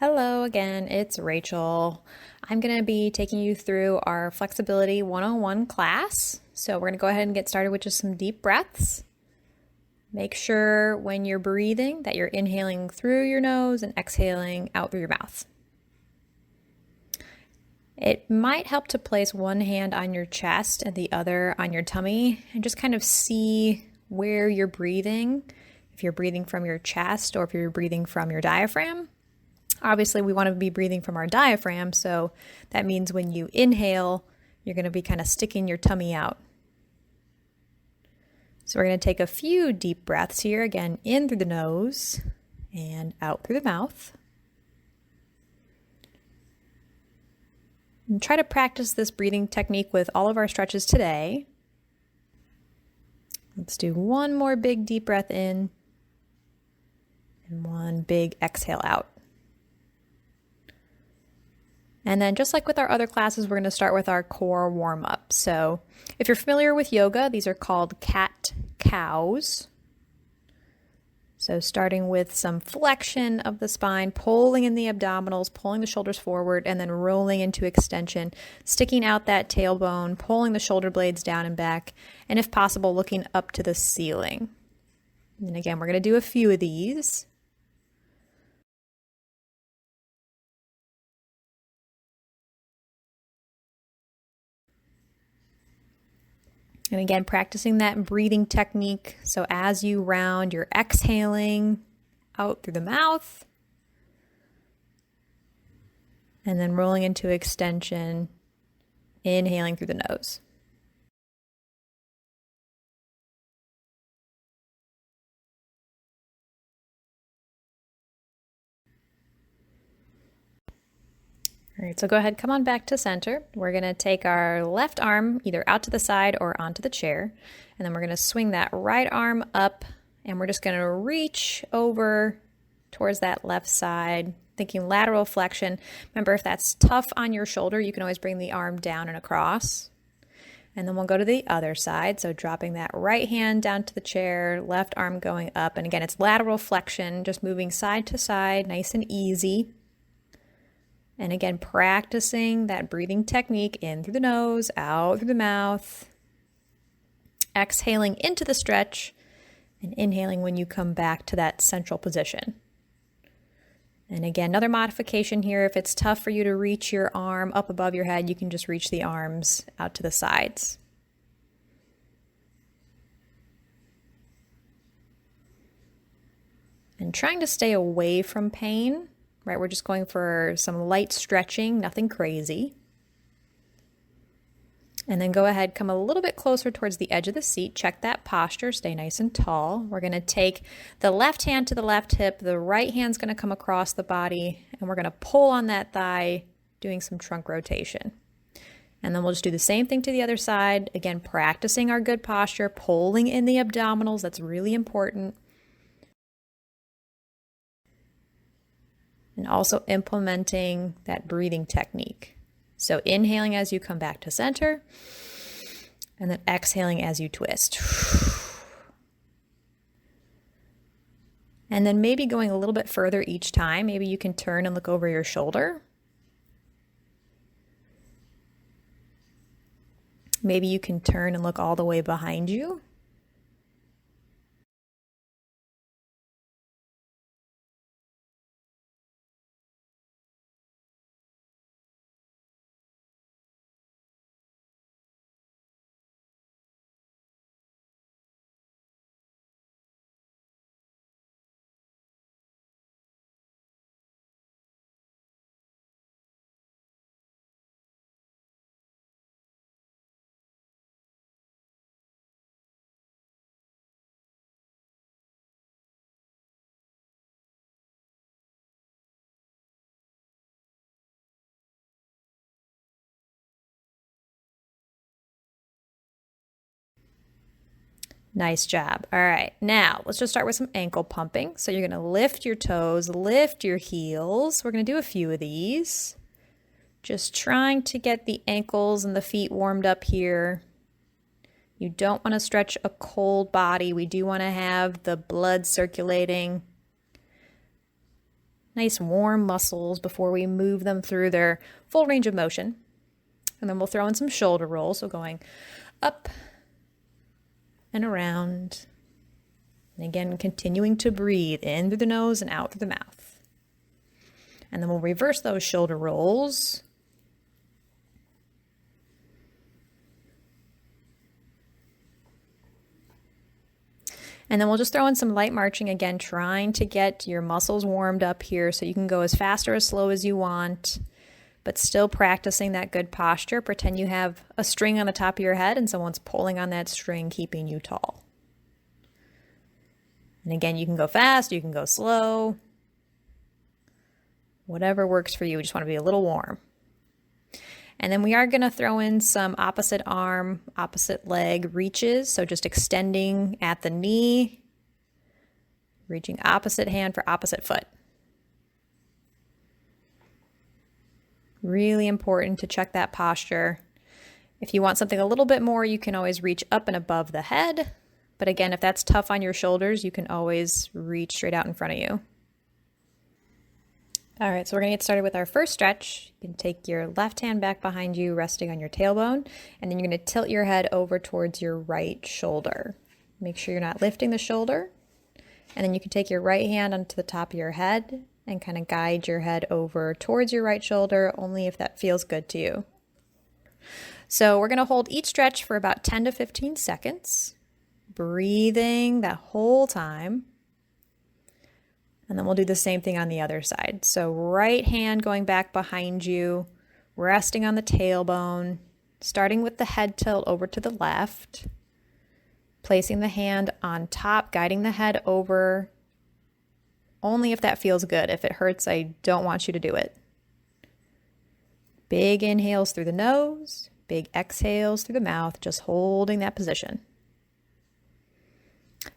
Hello again, it's Rachel. I'm going to be taking you through our Flexibility 101 class. So we're going to go ahead and get started with just some deep breaths. Make sure when you're breathing that you're inhaling through your nose and exhaling out through your mouth. It might help to place one hand on your chest and the other on your tummy and just kind of see where you're breathing, if you're breathing from your chest or if you're breathing from your diaphragm. Obviously, we want to be breathing from our diaphragm, so that means when you inhale, you're going to be kind of sticking your tummy out. So we're going to take a few deep breaths here, again, in through the nose and out through the mouth. And try to practice this breathing technique with all of our stretches today. Let's do one more big deep breath in and one big exhale out. And then just like with our other classes, we're going to start with our core warm-up. So if you're familiar with yoga, these are called cat-cows. So starting with some flexion of the spine, pulling in the abdominals, pulling the shoulders forward, and then rolling into extension, sticking out that tailbone, pulling the shoulder blades down and back, and if possible, looking up to the ceiling. And again, we're going to do a few of these. And again, practicing that breathing technique. So as you round, you're exhaling out through the mouth and then rolling into extension, inhaling through the nose. All right, so go ahead, come on back to center. We're gonna take our left arm either out to the side or onto the chair, and then we're gonna swing that right arm up, and we're just gonna reach over towards that left side, thinking lateral flexion. Remember, if that's tough on your shoulder, you can always bring the arm down and across. And then we'll go to the other side, so dropping that right hand down to the chair, left arm going up, and again, it's lateral flexion, just moving side to side, nice and easy. And again, practicing that breathing technique in through the nose, out through the mouth, exhaling into the stretch, and inhaling when you come back to that central position. And again, another modification here, if it's tough for you to reach your arm up above your head, you can just reach the arms out to the sides. And trying to stay away from pain. Right, we're just going for some light stretching, nothing crazy. And then go ahead, come a little bit closer towards the edge of the seat. Check that posture, stay nice and tall. We're going to take the left hand to the left hip. The right hand's going to come across the body, and we're going to pull on that thigh, doing some trunk rotation. And then we'll just do the same thing to the other side. Again, practicing our good posture, pulling in the abdominals. That's really important. And also implementing that breathing technique. So inhaling as you come back to center, and then exhaling as you twist. And then maybe going a little bit further each time. Maybe you can turn and look over your shoulder. Maybe you can turn and look all the way behind you. Nice job. All right, now let's just start with some ankle pumping. So you're gonna lift your toes, lift your heels. We're gonna do a few of these. Just trying to get the ankles and the feet warmed up here. You don't want to stretch a cold body. We do want to have the blood circulating. nice warm muscles before we move them through their full range of motion. And then we'll throw in some shoulder rolls, so going up and around. And again, continuing to breathe in through the nose and out through the mouth. And then we'll reverse those shoulder rolls. And then we'll just throw in some light marching, again, trying to get your muscles warmed up here so you can go as fast or as slow as you want, but still practicing that good posture. Pretend you have a string on the top of your head and someone's pulling on that string, keeping you tall. And again, you can go fast, you can go slow, whatever works for you. We just want to be a little warm. And then we are going to throw in some opposite arm, opposite leg reaches. So just extending at the knee, reaching opposite hand for opposite foot. Really important to check that posture. If you want something a little bit more, you can always reach up and above the head. But again, if that's tough on your shoulders, you can always reach straight out in front of you. All right, so we're gonna get started with our first stretch. You can take your left hand back behind you, resting on your tailbone, and then you're gonna tilt your head over towards your right shoulder. Make sure you're not lifting the shoulder. And then you can take your right hand onto the top of your head and kind of guide your head over towards your right shoulder, only if that feels good to you. So we're gonna hold each stretch for about 10 to 15 seconds, breathing that whole time. And then we'll do the same thing on the other side. So right hand going back behind you, resting on the tailbone, starting with the head tilt over to the left, placing the hand on top, guiding the head over, only if that feels good. If it hurts, I don't want you to do it. Big inhales through the nose, big exhales through the mouth, just holding that position.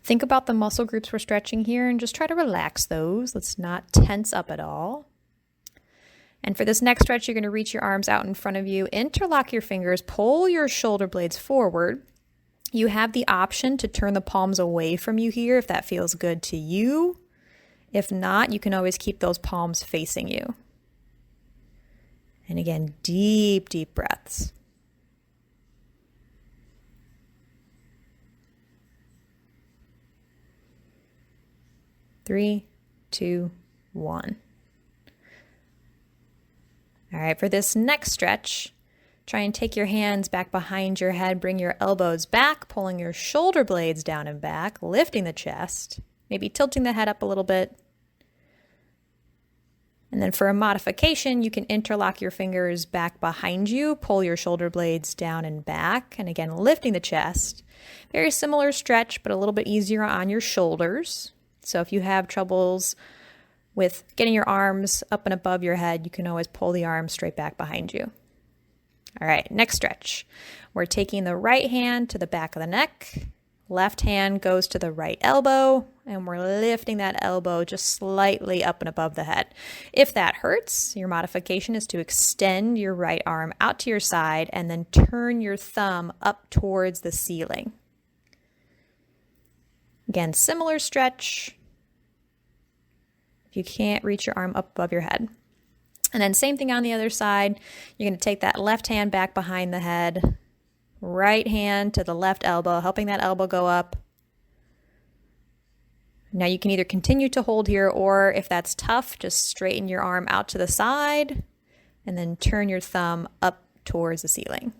Think about the muscle groups we're stretching here and just try to relax those. Let's not tense up at all. And for this next stretch, you're going to reach your arms out in front of you, interlock your fingers, pull your shoulder blades forward. You have the option to turn the palms away from you here if that feels good to you. If not, you can always keep those palms facing you. And again, deep, deep breaths. Three, two, one. All right, for this next stretch, try and take your hands back behind your head, bring your elbows back, pulling your shoulder blades down and back, lifting the chest, maybe tilting the head up a little bit. And then for a modification, you can interlock your fingers back behind you, pull your shoulder blades down and back, and again, lifting the chest. Very similar stretch, but a little bit easier on your shoulders. So if you have troubles with getting your arms up and above your head, you can always pull the arms straight back behind you. All right, next stretch. We're taking the right hand to the back of the neck. Left hand goes to the right elbow, and we're lifting that elbow just slightly up and above the head. If that hurts, your modification is to extend your right arm out to your side and then turn your thumb up towards the ceiling. Again, similar stretch. If you can't reach your arm up above your head. And then same thing on the other side. You're going to take that left hand back behind the head, right hand to the left elbow, helping that elbow go up. Now you can either continue to hold here, or if that's tough, just straighten your arm out to the side and then turn your thumb up towards the ceiling.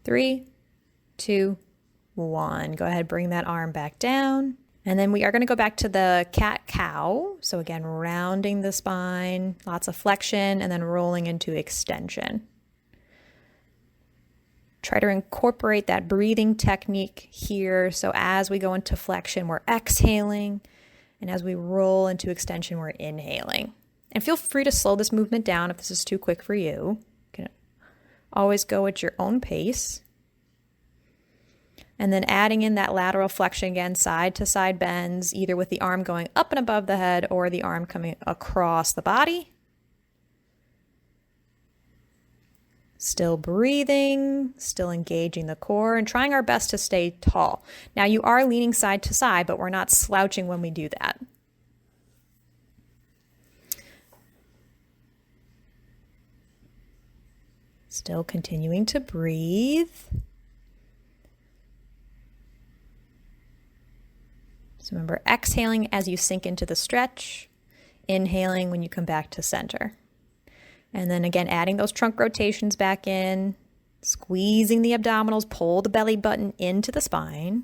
Three, two, one. Go ahead, bring that arm back down. And then we are going to go back to the cat-cow. So again, rounding the spine, lots of flexion, and then rolling into extension. Try to incorporate that breathing technique here. So as we go into flexion, we're exhaling. And as we roll into extension, we're inhaling. And feel free to slow this movement down if this is too quick for you. You can always go at your own pace. And then adding in that lateral flexion again, side to side bends, either with the arm going up and above the head or the arm coming across the body. Still breathing, still engaging the core, and trying our best to stay tall. Now you are leaning side to side, but we're not slouching when we do that. Still continuing to breathe. So remember, exhaling as you sink into the stretch, inhaling when you come back to center. And then again, adding those trunk rotations back in, squeezing the abdominals, pull the belly button into the spine.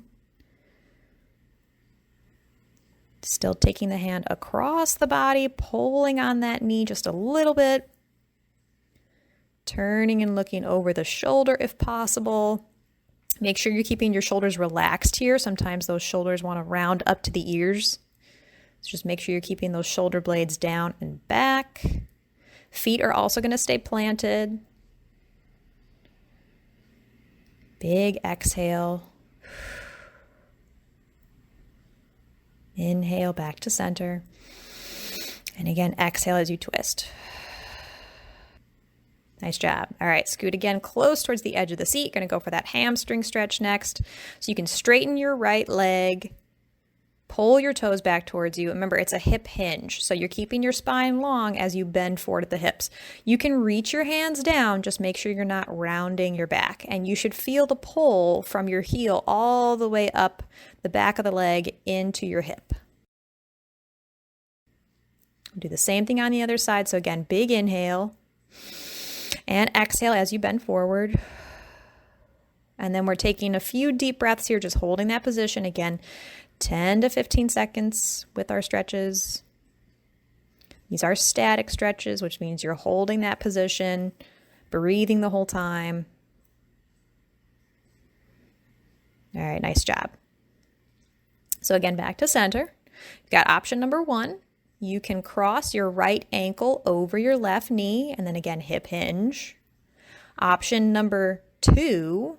Still taking the hand across the body, pulling on that knee just a little bit. Turning and looking over the shoulder if possible. Make sure you're keeping your shoulders relaxed here. Sometimes those shoulders want to round up to the ears. So just make sure you're keeping those shoulder blades down and back. Feet are also going to stay planted. Big exhale. Inhale back to center. And again, exhale as you twist. Nice job. All right, scoot again close towards the edge of the seat. Going to go for that hamstring stretch next. So you can straighten your right leg, pull your toes back towards you. Remember, it's a hip hinge, so you're keeping your spine long as you bend forward at the hips. You can reach your hands down, just make sure you're not rounding your back. And you should feel the pull from your heel all the way up the back of the leg into your hip. Do the same thing on the other side. So again, big inhale. And exhale as you bend forward. And then we're taking a few deep breaths here, just holding that position. Again, 10 to 15 seconds with our stretches. These are static stretches, which means you're holding that position, breathing the whole time. All right, nice job. So again, back to center. You've got option number 1. You can cross your right ankle over your left knee, and then again, hip hinge. Option number 2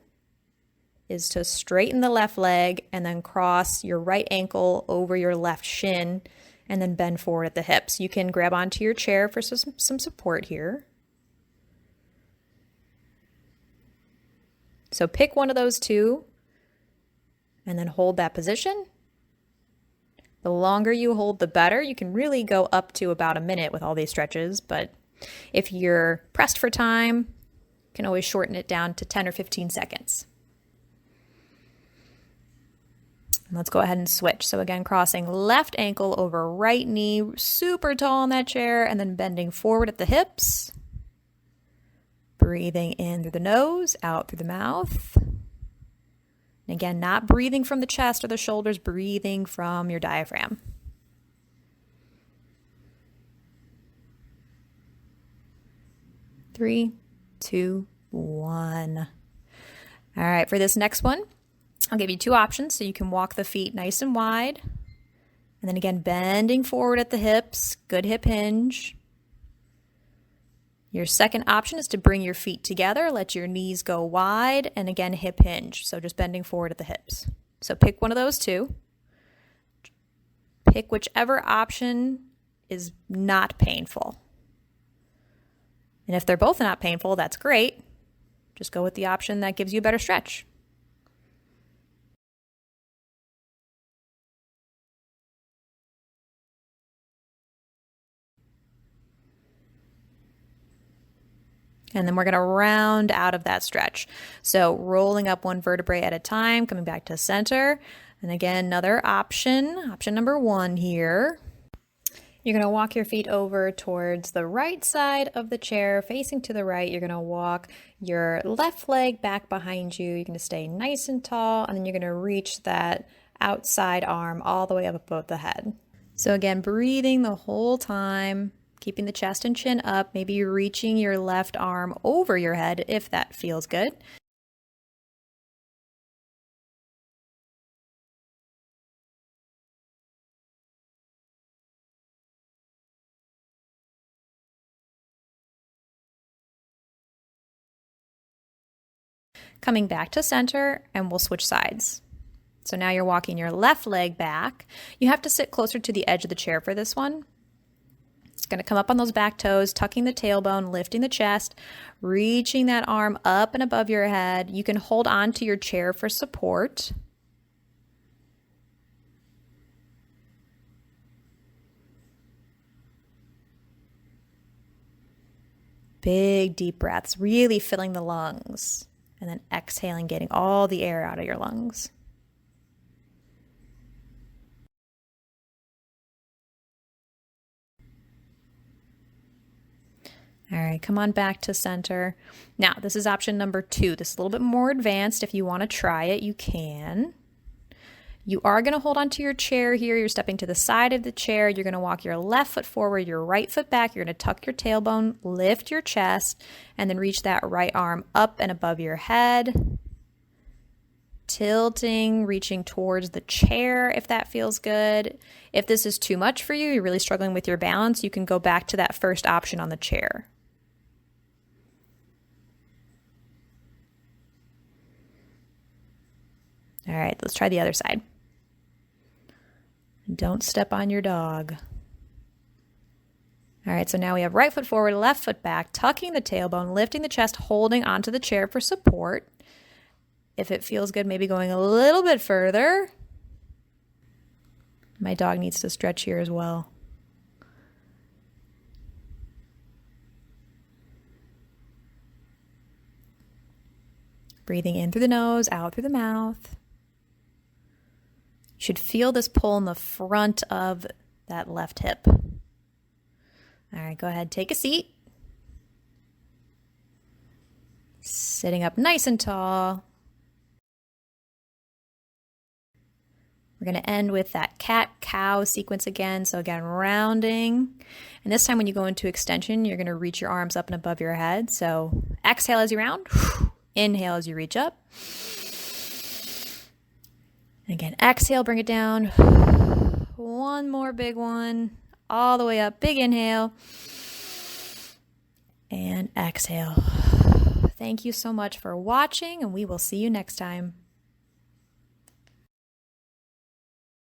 is to straighten the left leg and then cross your right ankle over your left shin and then bend forward at the hips. You can grab onto your chair for some support here. So pick one of those two and then hold that position. The longer you hold, the better. You can really go up to about a minute with all these stretches, but if you're pressed for time, you can always shorten it down to 10 or 15 seconds. And let's go ahead and switch. So again, crossing left ankle over right knee, super tall in that chair, and then bending forward at the hips. Breathing in through the nose, out through the mouth. And again, not breathing from the chest or the shoulders, breathing from your diaphragm. Three, two, one. All right, for this next one, I'll give you two options. So you can walk the feet nice and wide. And then again, bending forward at the hips, good hip hinge. Your second option is to bring your feet together, let your knees go wide, and again, hip hinge. So just bending forward at the hips. So pick one of those two. Pick whichever option is not painful. And if they're both not painful, that's great. Just go with the option that gives you a better stretch. And then we're going to round out of that stretch. So rolling up one vertebrae at a time, coming back to center. And again, another option number 1 here. You're going to walk your feet over towards the right side of the chair, facing to the right. You're going to walk your left leg back behind you. You're going to stay nice and tall, and then you're going to reach that outside arm all the way up above the head. So again, breathing the whole time. Keeping the chest and chin up, maybe reaching your left arm over your head if that feels good. Coming back to center, and we'll switch sides. So now you're walking your left leg back. You have to sit closer to the edge of the chair for this one. going to come up on those back toes, tucking the tailbone, lifting the chest, reaching that arm up and above your head. You can hold on to your chair for support. Big deep breaths, really filling the lungs. And then exhaling, getting all the air out of your lungs. All right, come on back to center. Now, this is option number 2. This is a little bit more advanced. If you want to try it, you can. You are going to hold onto your chair here. You're stepping to the side of the chair. You're going to walk your left foot forward, your right foot back. You're going to tuck your tailbone, lift your chest, and then reach that right arm up and above your head. Tilting, reaching towards the chair if that feels good. If this is too much for you, you're really struggling with your balance, you can go back to that first option on the chair. All right, let's try the other side. Don't step on your dog. All right, so now we have right foot forward, left foot back, tucking the tailbone, lifting the chest, holding onto the chair for support. If it feels good, maybe going a little bit further. My dog needs to stretch here as well. Breathing in through the nose, out through the mouth. You should feel this pull in the front of that left hip. All right, go ahead, take a seat. Sitting up nice and tall. We're going to end with that cat-cow sequence again. So again, rounding. And this time when you go into extension, you're going to reach your arms up and above your head. So exhale as you round. Inhale as you reach up. Again, exhale, bring it down. One more big one. All the way up. Big inhale. And exhale. Thank you so much for watching, and we will see you next time.